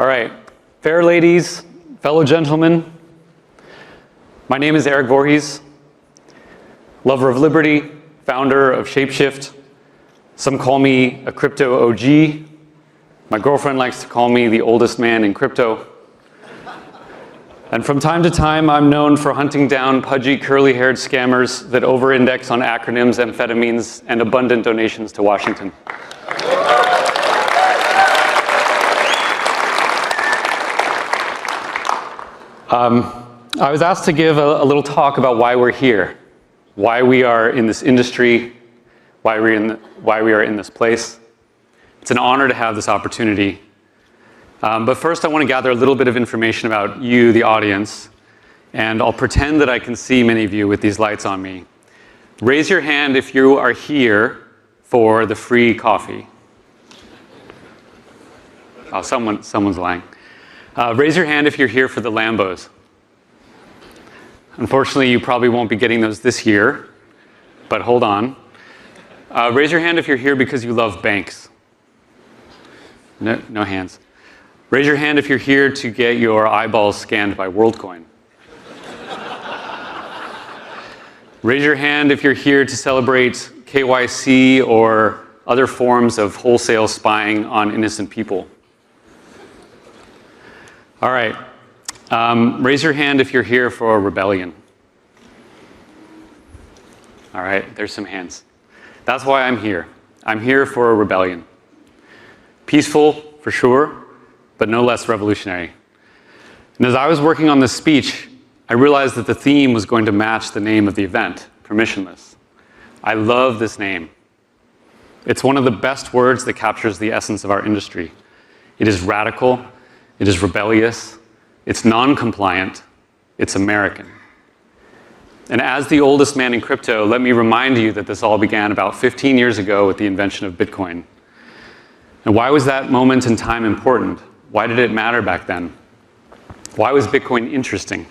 All right, fair ladies, fellow gentlemen, my name is Erik Voorhees, lover of liberty, founder of ShapeShift. Some call me a crypto OG. My girlfriend likes to call me the oldest man in crypto. And from time to time, I'm known for hunting down pudgy, curly-haired scammers that over-index on acronyms, amphetamines, and abundant donations to Washington. I was asked to give a little talk about why we're here, why we are in this industry, why we are in this place. It's an honor to have this opportunity. But first I want to gather a little bit of information about you, the audience, and I'll pretend that I can see many of you with these lights on me. Raise your hand if you are here for the free coffee. Oh, someone's lying. Raise your hand if you're here for the Lambos. Unfortunately, you probably won't be getting those this year, but hold on. Raise your hand if you're here because you love banks. No hands. Raise your hand if you're here to get your eyeballs scanned by WorldCoin. Raise your hand if you're here to celebrate KYC or other forms of wholesale spying on innocent people. All right. Raise your hand if you're here for a rebellion. All right, there's some hands. That's why I'm here. I'm here for a rebellion. Peaceful, for sure, but no less revolutionary. And as I was working on this speech, I realized that the theme was going to match the name of the event, Permissionless. I love this name. It's one of the best words that captures the essence of our industry. It is radical, it is rebellious, it's non-compliant, it's American. And as the oldest man in crypto, let me remind you that this all began about 15 years ago with the invention of Bitcoin. And why was that moment in time important? Why did it matter back then? Why was Bitcoin interesting?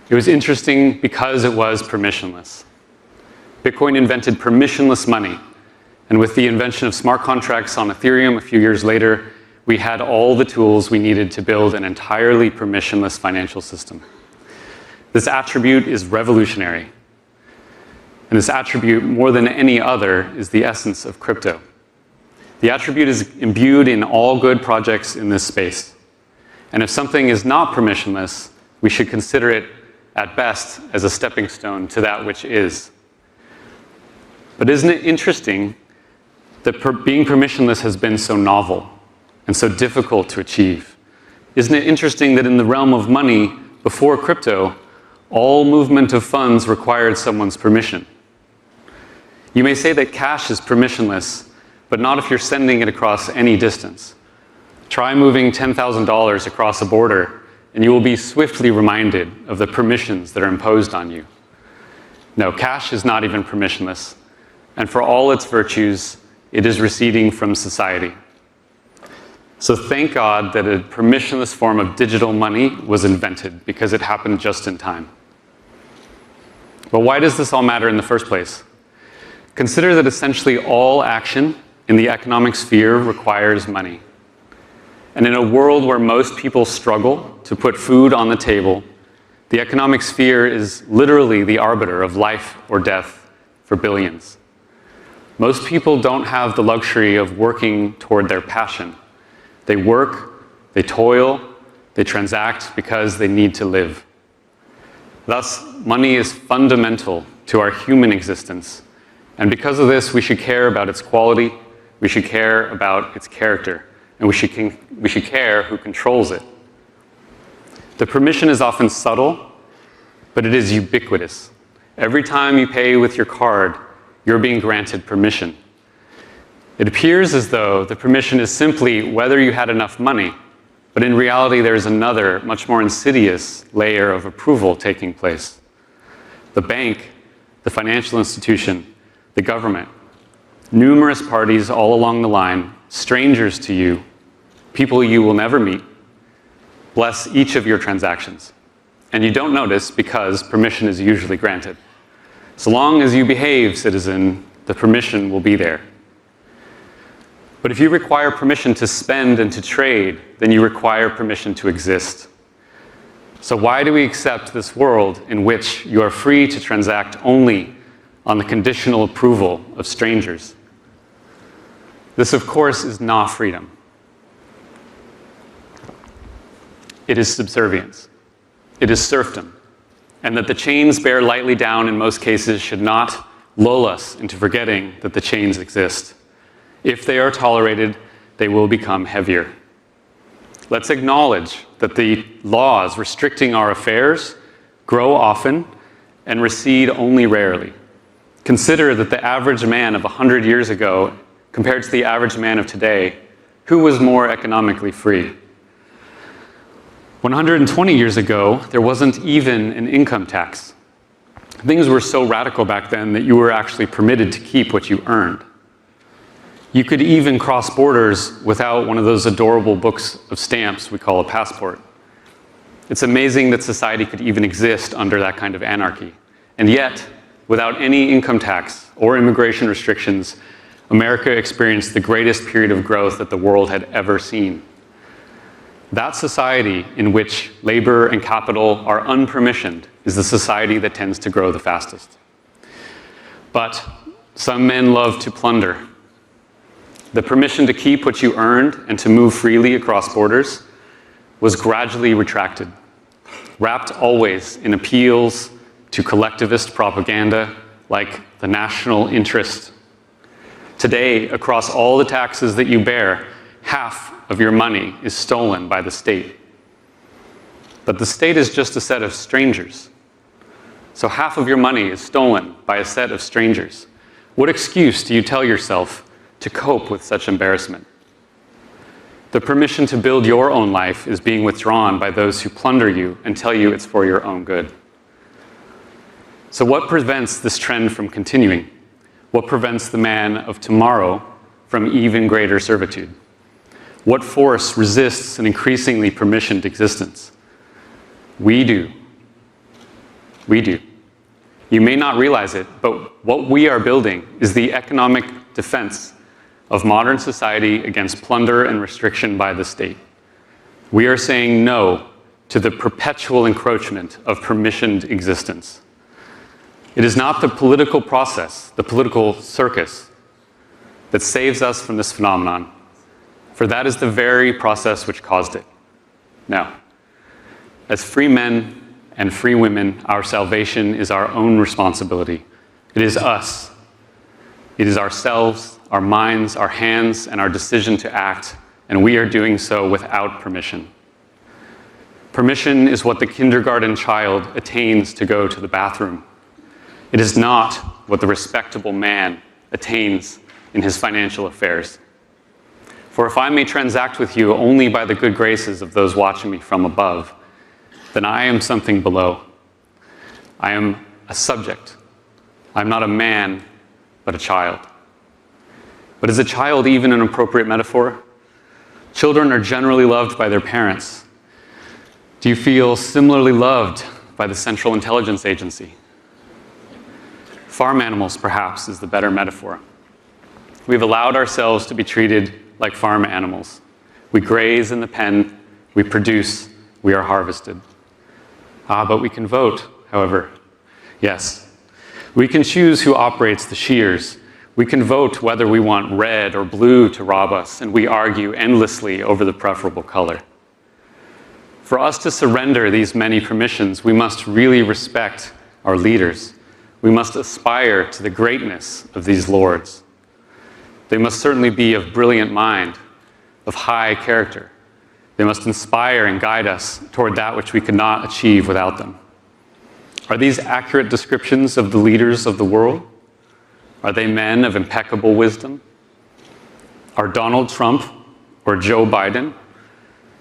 It was interesting because it was permissionless. Bitcoin invented permissionless money. And with the invention of smart contracts on Ethereum a few years later, we had all the tools we needed to build an entirely permissionless financial system. This attribute is revolutionary. And this attribute, more than any other, is the essence of crypto. The attribute is imbued in all good projects in this space. And if something is not permissionless, we should consider it, at best, as a stepping stone to that which is. But isn't it interesting that being permissionless has been so novel and so difficult to achieve? Isn't it interesting that in the realm of money, before crypto, all movement of funds required someone's permission? You may say that cash is permissionless, but not if you're sending it across any distance. Try moving $10,000 across a border, and you will be swiftly reminded of the permissions that are imposed on you. No, cash is not even permissionless, and for all its virtues, it is receding from society. So thank God that a permissionless form of digital money was invented, because it happened just in time. But why does this all matter in the first place? Consider that essentially all action in the economic sphere requires money. And in a world where most people struggle to put food on the table, the economic sphere is literally the arbiter of life or death for billions. Most people don't have the luxury of working toward their passion. They work, they toil, they transact because they need to live. Thus, money is fundamental to our human existence. And because of this, we should care about its quality, we should care about its character, and we should care who controls it. The permission is often subtle, but it is ubiquitous. Every time you pay with your card, you're being granted permission. It appears as though the permission is simply whether you had enough money, but in reality there is another, much more insidious layer of approval taking place. The bank, the financial institution, the government, numerous parties all along the line, strangers to you, people you will never meet, bless each of your transactions. And you don't notice because permission is usually granted. So long as you behave, citizen, the permission will be there. But if you require permission to spend and to trade, then you require permission to exist. So why do we accept this world in which you are free to transact only on the conditional approval of strangers? This, of course, is not freedom. It is subservience. It is serfdom. And that the chains bear lightly down in most cases should not lull us into forgetting that the chains exist. If they are tolerated, they will become heavier. Let's acknowledge that the laws restricting our affairs grow often and recede only rarely. Consider that the average man of 100 years ago compared to the average man of today, who was more economically free? 120 years ago, there wasn't even an income tax. Things were so radical back then that you were actually permitted to keep what you earned. You could even cross borders without one of those adorable books of stamps we call a passport. It's amazing that society could even exist under that kind of anarchy. And yet, without any income tax or immigration restrictions, America experienced the greatest period of growth that the world had ever seen. That society in which labor and capital are unpermissioned is the society that tends to grow the fastest. But some men love to plunder. The permission to keep what you earned and to move freely across borders was gradually retracted, wrapped always in appeals to collectivist propaganda like the national interest. Today, across all the taxes that you bear, half of your money is stolen by the state. But the state is just a set of strangers. So half of your money is stolen by a set of strangers. What excuse do you tell yourself to cope with such embarrassment? The permission to build your own life is being withdrawn by those who plunder you and tell you it's for your own good. So what prevents this trend from continuing? What prevents the man of tomorrow from even greater servitude? What force resists an increasingly permissioned existence? We do. We do. You may not realize it, but what we are building is the economic defense of modern society against plunder and restriction by the state. We are saying no to the perpetual encroachment of permissioned existence. It is not the political process, the political circus, that saves us from this phenomenon, for that is the very process which caused it. No. As free men and free women, our salvation is our own responsibility. It is us. It is ourselves, our minds, our hands, and our decision to act, and we are doing so without permission. Permission is what the kindergarten child attains to go to the bathroom. It is not what the respectable man attains in his financial affairs. For if I may transact with you only by the good graces of those watching me from above, then I am something below. I am a subject. I'm not a man, but a child. But is a child even an appropriate metaphor? Children are generally loved by their parents. Do you feel similarly loved by the Central Intelligence Agency? Farm animals, perhaps, is the better metaphor. We've allowed ourselves to be treated like farm animals. We graze in the pen, we produce, we are harvested. But we can vote, however. Yes. We can choose who operates the shears. We can vote whether we want red or blue to rob us, and we argue endlessly over the preferable color. For us to surrender these many permissions, we must really respect our leaders. We must aspire to the greatness of these lords. They must certainly be of brilliant mind, of high character. They must inspire and guide us toward that which we could not achieve without them. Are these accurate descriptions of the leaders of the world? Are they men of impeccable wisdom? Are Donald Trump or Joe Biden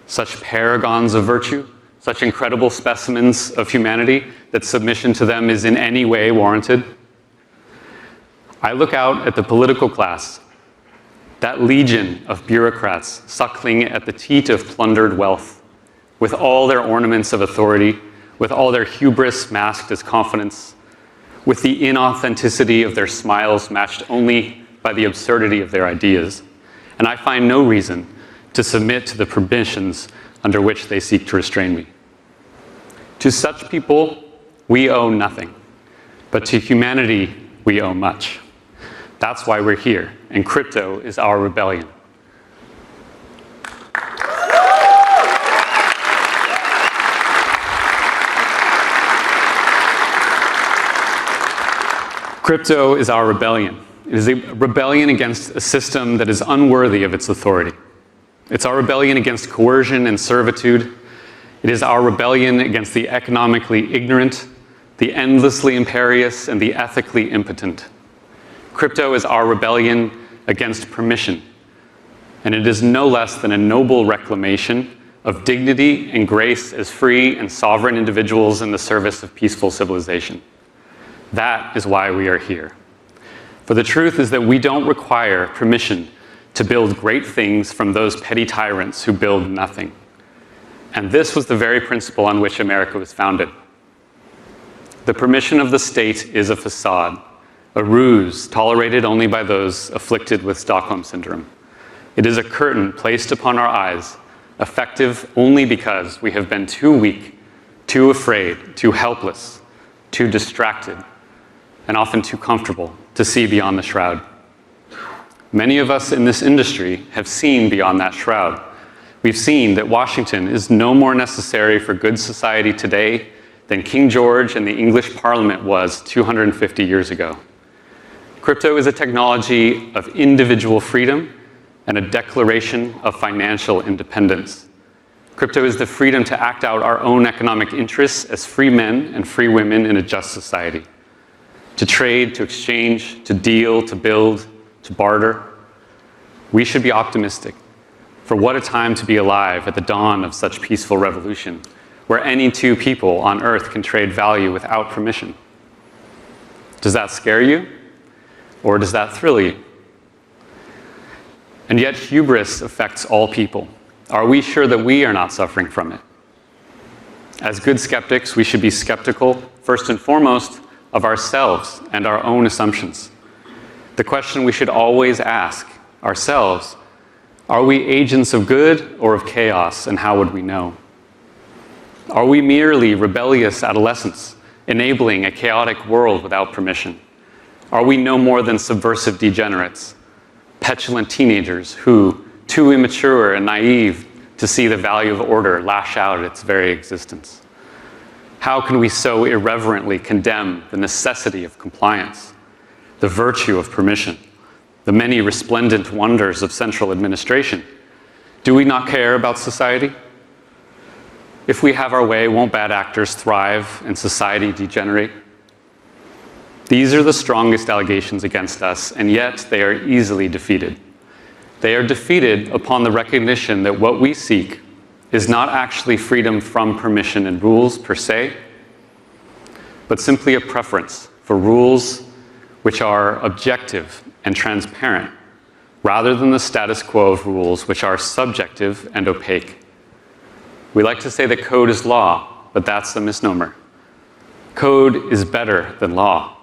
such paragons of virtue, such incredible specimens of humanity that submission to them is in any way warranted? I look out at the political class, that legion of bureaucrats suckling at the teat of plundered wealth, with all their ornaments of authority, with all their hubris masked as confidence, with the inauthenticity of their smiles matched only by the absurdity of their ideas. and I find no reason to submit to the permissions under which they seek to restrain me. To such people, we owe nothing, but to humanity, we owe much. That's why we're here, and crypto is our rebellion. Crypto is our rebellion. It is a rebellion against a system that is unworthy of its authority. It's our rebellion against coercion and servitude. It is our rebellion against the economically ignorant, the endlessly imperious, and the ethically impotent. Crypto is our rebellion against permission, and it is no less than a noble reclamation of dignity and grace as free and sovereign individuals in the service of peaceful civilization. That is why we are here. For the truth is that we don't require permission to build great things from those petty tyrants who build nothing. And this was the very principle on which America was founded. The permission of the state is a facade, a ruse tolerated only by those afflicted with Stockholm Syndrome. It is a curtain placed upon our eyes, effective only because we have been too weak, too afraid, too helpless, too distracted, and often too comfortable to see beyond the shroud. Many of us in this industry have seen beyond that shroud. We've seen that Washington is no more necessary for good society today than King George and the English Parliament was 250 years ago. Crypto is a technology of individual freedom and a declaration of financial independence. Crypto is the freedom to act out our own economic interests as free men and free women in a just society. To trade, to exchange, to deal, to build, to barter. We should be optimistic. For what a time to be alive at the dawn of such peaceful revolution, where any two people on earth can trade value without permission. Does that scare you? Or does that thrill you? And yet hubris affects all people. Are we sure that we are not suffering from it? As good skeptics, we should be skeptical, first and foremost, of ourselves and our own assumptions. The question we should always ask ourselves, are we agents of good or of chaos, and how would we know? Are we merely rebellious adolescents, enabling a chaotic world without permission? Are we no more than subversive degenerates, petulant teenagers who, too immature and naive to see the value of order, lash out at its very existence? How can we so irreverently condemn the necessity of compliance, the virtue of permission, the many resplendent wonders of central administration? Do we not care about society? If we have our way, won't bad actors thrive and society degenerate? These are the strongest allegations against us, and yet they are easily defeated. They are defeated upon the recognition that what we seek is not actually freedom from permission and rules per se, but simply a preference for rules which are objective and transparent, rather than the status quo of rules which are subjective and opaque. We like to say that code is law, but that's a misnomer. Code is better than law.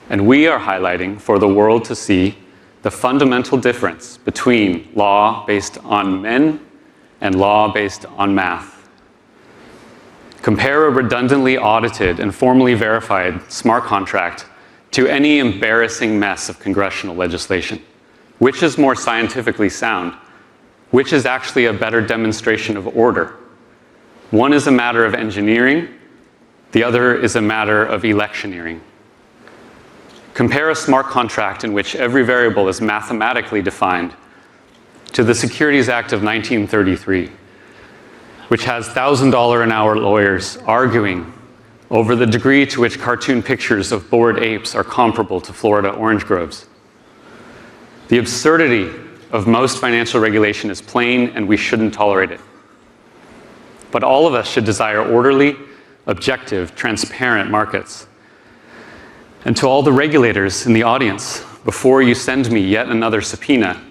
And we are highlighting for the world to see the fundamental difference between law based on men and law based on math. Compare a redundantly audited and formally verified smart contract to any embarrassing mess of congressional legislation. Which is more scientifically sound? Which is actually a better demonstration of order? One is a matter of engineering, the other is a matter of electioneering. Compare a smart contract in which every variable is mathematically defined to the Securities Act of 1933, which has $1,000 an hour lawyers arguing over the degree to which cartoon pictures of bored apes are comparable to Florida orange groves. The absurdity of most financial regulation is plain, and we shouldn't tolerate it. But all of us should desire orderly, objective, transparent markets. And to all the regulators in the audience, before you send me yet another subpoena,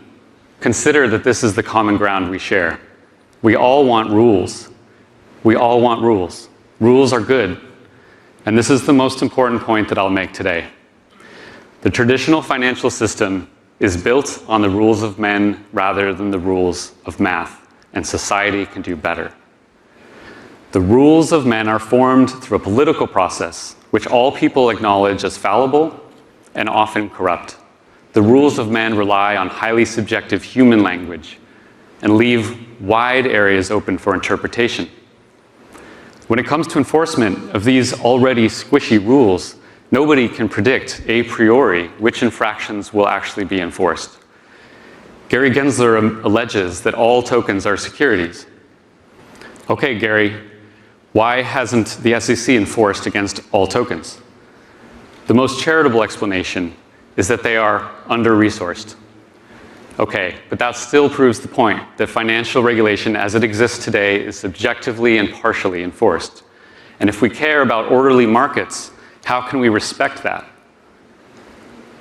consider that this is the common ground we share. We all want rules. We all want rules. Rules are good. And this is the most important point that I'll make today. The traditional financial system is built on the rules of men rather than the rules of math, and society can do better. The rules of men are formed through a political process, which all people acknowledge as fallible and often corrupt. The rules of men rely on highly subjective human language and leave wide areas open for interpretation. When it comes to enforcement of these already squishy rules, nobody can predict a priori which infractions will actually be enforced. Gary Gensler alleges that all tokens are securities. Okay, Gary, why hasn't the SEC enforced against all tokens? The most charitable explanation is that they are under-resourced. Okay, but that still proves the point that financial regulation as it exists today is subjectively and partially enforced. And if we care about orderly markets, how can we respect that?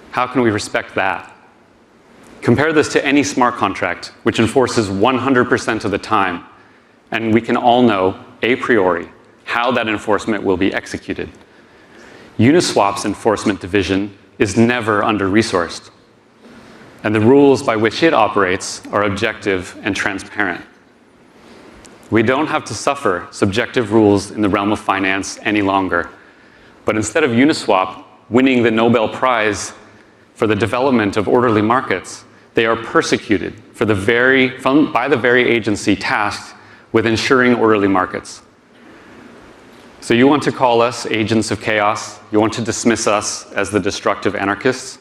How can we respect that? Compare this to any smart contract, which enforces 100% of the time, and we can all know, a priori, how that enforcement will be executed. Uniswap's enforcement division is never under-resourced, and the rules by which it operates are objective and transparent. We don't have to suffer subjective rules in the realm of finance any longer, but instead of Uniswap winning the Nobel Prize for the development of orderly markets, they are persecuted by the very agency tasked with ensuring orderly markets. So you want to call us agents of chaos? You want to dismiss us as the destructive anarchists?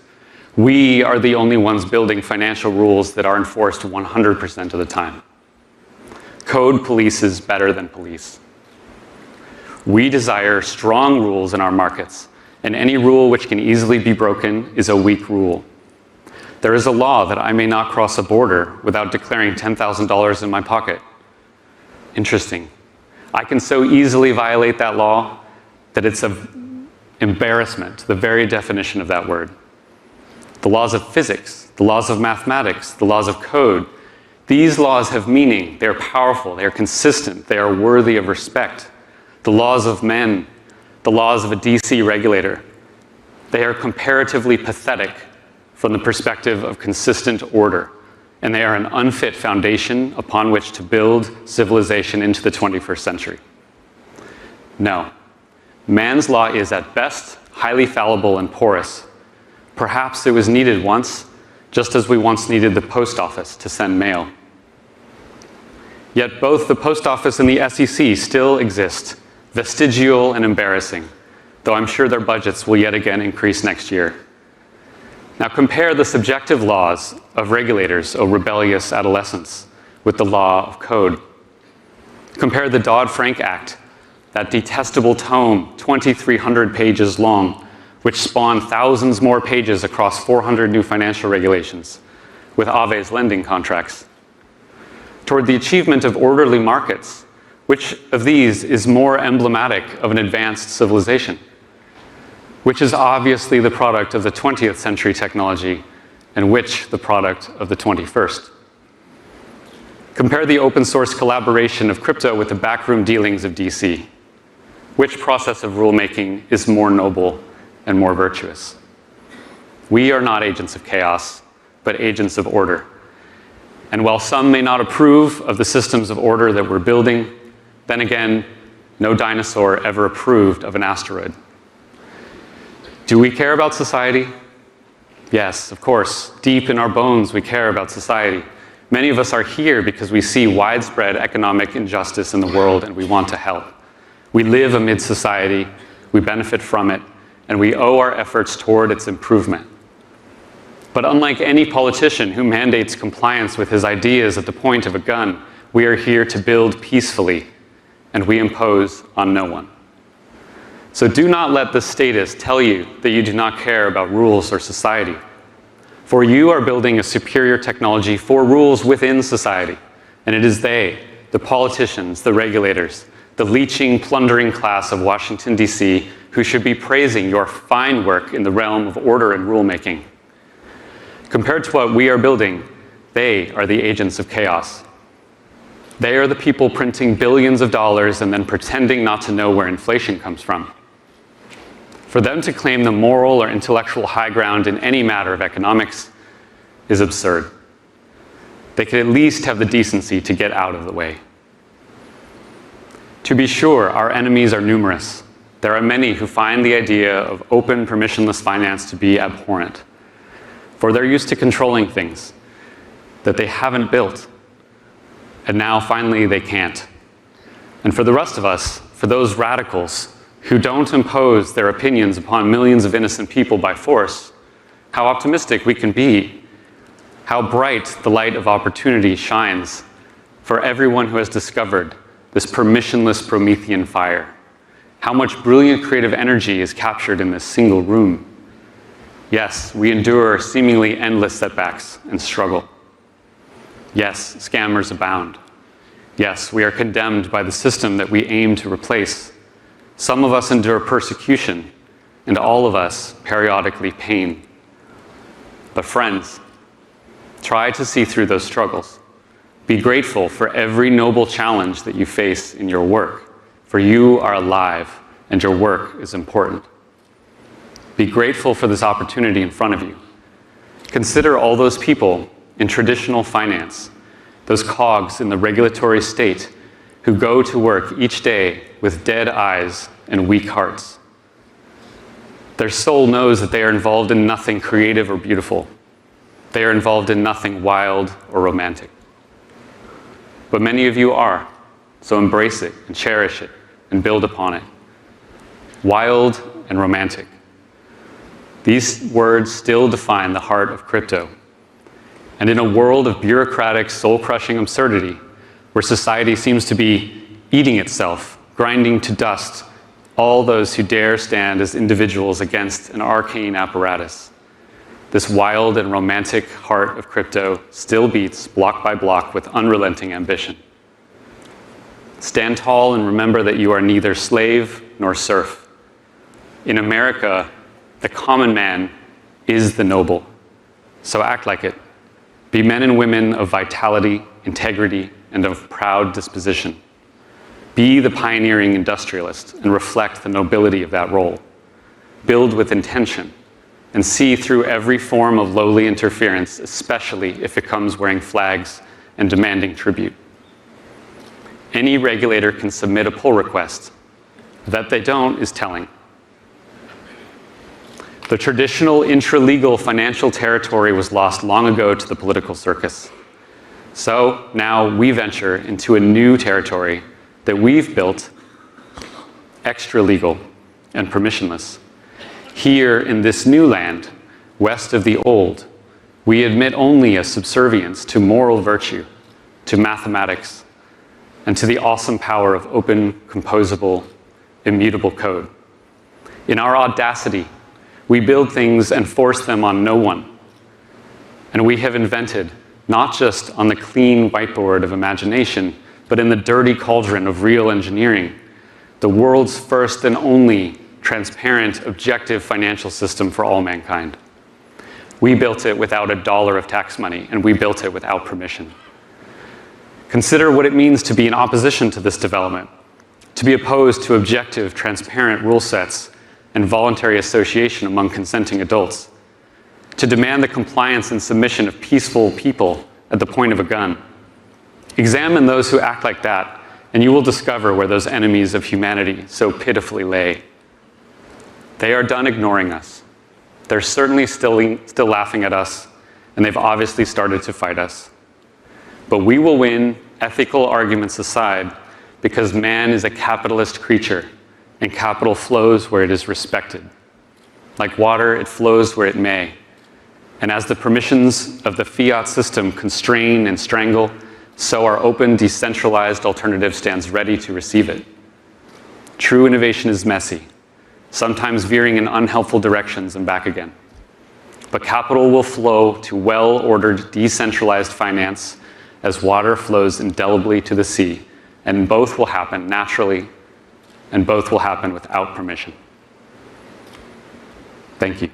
We are the only ones building financial rules that are enforced 100% of the time. Code polices better than police. We desire strong rules in our markets, and any rule which can easily be broken is a weak rule. There is a law that I may not cross a border without declaring $10,000 in my pocket. Interesting. I can so easily violate that law that it's an embarrassment, the very definition of that word. The laws of physics, the laws of mathematics, the laws of code, these laws have meaning, they are powerful, they are consistent, they are worthy of respect. The laws of men, the laws of a DC regulator, they are comparatively pathetic from the perspective of consistent order, and they are an unfit foundation upon which to build civilization into the 21st century. No, man's law is at best highly fallible and porous. Perhaps it was needed once, just as we once needed the post office to send mail. Yet both the post office and the SEC still exist, vestigial and embarrassing, though I'm sure their budgets will yet again increase next year. Now compare the subjective laws of regulators, O rebellious adolescents, with the law of code. Compare the Dodd-Frank Act, that detestable tome, 2,300 pages long, which spawned thousands more pages across 400 new financial regulations, with Ave's lending contracts. Toward the achievement of orderly markets, which of these is more emblematic of an advanced civilization? Which is obviously the product of the 20th century technology, and which the product of the 21st. Compare the open source collaboration of crypto with the backroom dealings of DC. Which process of rulemaking is more noble and more virtuous? We are not agents of chaos, but agents of order. And while some may not approve of the systems of order that we're building, then again, no dinosaur ever approved of an asteroid. Do we care about society? Yes, of course. Deep in our bones, we care about society. Many of us are here because we see widespread economic injustice in the world and we want to help. We live amid society, we benefit from it, and we owe our efforts toward its improvement. But unlike any politician who mandates compliance with his ideas at the point of a gun, we are here to build peacefully, and we impose on no one. So do not let the status tell you that you do not care about rules or society. For you are building a superior technology for rules within society. And it is they, the politicians, the regulators, the leeching, plundering class of Washington, D.C., who should be praising your fine work in the realm of order and rulemaking. Compared to what we are building, they are the agents of chaos. They are the people printing billions of dollars and then pretending not to know where inflation comes from. For them to claim the moral or intellectual high ground in any matter of economics, is absurd. They could at least have the decency to get out of the way. To be sure, our enemies are numerous. There are many who find the idea of open, permissionless finance to be abhorrent, for they're used to controlling things that they haven't built, and now finally they can't. And for the rest of us, for those radicals who don't impose their opinions upon millions of innocent people by force, how optimistic we can be, how bright the light of opportunity shines for everyone who has discovered this permissionless Promethean fire. How much brilliant creative energy is captured in this single room. Yes, we endure seemingly endless setbacks and struggle. Yes, scammers abound. Yes, we are condemned by the system that we aim to replace. Some of us endure persecution, and all of us periodically pain. But friends, try to see through those struggles. Be grateful for every noble challenge that you face in your work, for you are alive and your work is important. Be grateful for this opportunity in front of you. Consider all those people in traditional finance, those cogs in the regulatory state who go to work each day with dead eyes and weak hearts. Their soul knows that they are involved in nothing creative or beautiful. They are involved in nothing wild or romantic. But many of you are, so embrace it and cherish it and build upon it. Wild and romantic. These words still define the heart of crypto. And in a world of bureaucratic, soul-crushing absurdity, where society seems to be eating itself, grinding to dust all those who dare stand as individuals against an arcane apparatus, this wild and romantic heart of crypto still beats block by block with unrelenting ambition. Stand tall and remember that you are neither slave nor serf. In America, the common man is the noble. So act like it. Be men and women of vitality, integrity, and of proud disposition. Be the pioneering industrialist and reflect the nobility of that role. Build with intention and see through every form of lowly interference, especially if it comes wearing flags and demanding tribute. Any regulator can submit a pull request. That they don't is telling. The traditional intralegal financial territory was lost long ago to the political circus. So now we venture into a new territory that we've built, extra-legal and permissionless. Here in this new land, west of the old, we admit only a subservience to moral virtue, to mathematics, and to the awesome power of open, composable, immutable code. In our audacity, we build things and force them on no one. And we have invented, not just on the clean whiteboard of imagination, but in the dirty cauldron of real engineering, the world's first and only transparent, objective financial system for all mankind. We built it without a dollar of tax money, and we built it without permission. Consider what it means to be in opposition to this development, to be opposed to objective, transparent rule sets and voluntary association among consenting adults, to demand the compliance and submission of peaceful people at the point of a gun. Examine those who act like that, and you will discover where those enemies of humanity so pitifully lay. They are done ignoring us. They're certainly still laughing at us, and they've obviously started to fight us. But we will win, ethical arguments aside, because man is a capitalist creature, and capital flows where it is respected. Like water, it flows where it may. And as the permissions of the fiat system constrain and strangle, so our open, decentralized alternative stands ready to receive it. True innovation is messy, sometimes veering in unhelpful directions and back again. But capital will flow to well-ordered, decentralized finance as water flows indelibly to the sea, and both will happen naturally, and both will happen without permission. Thank you.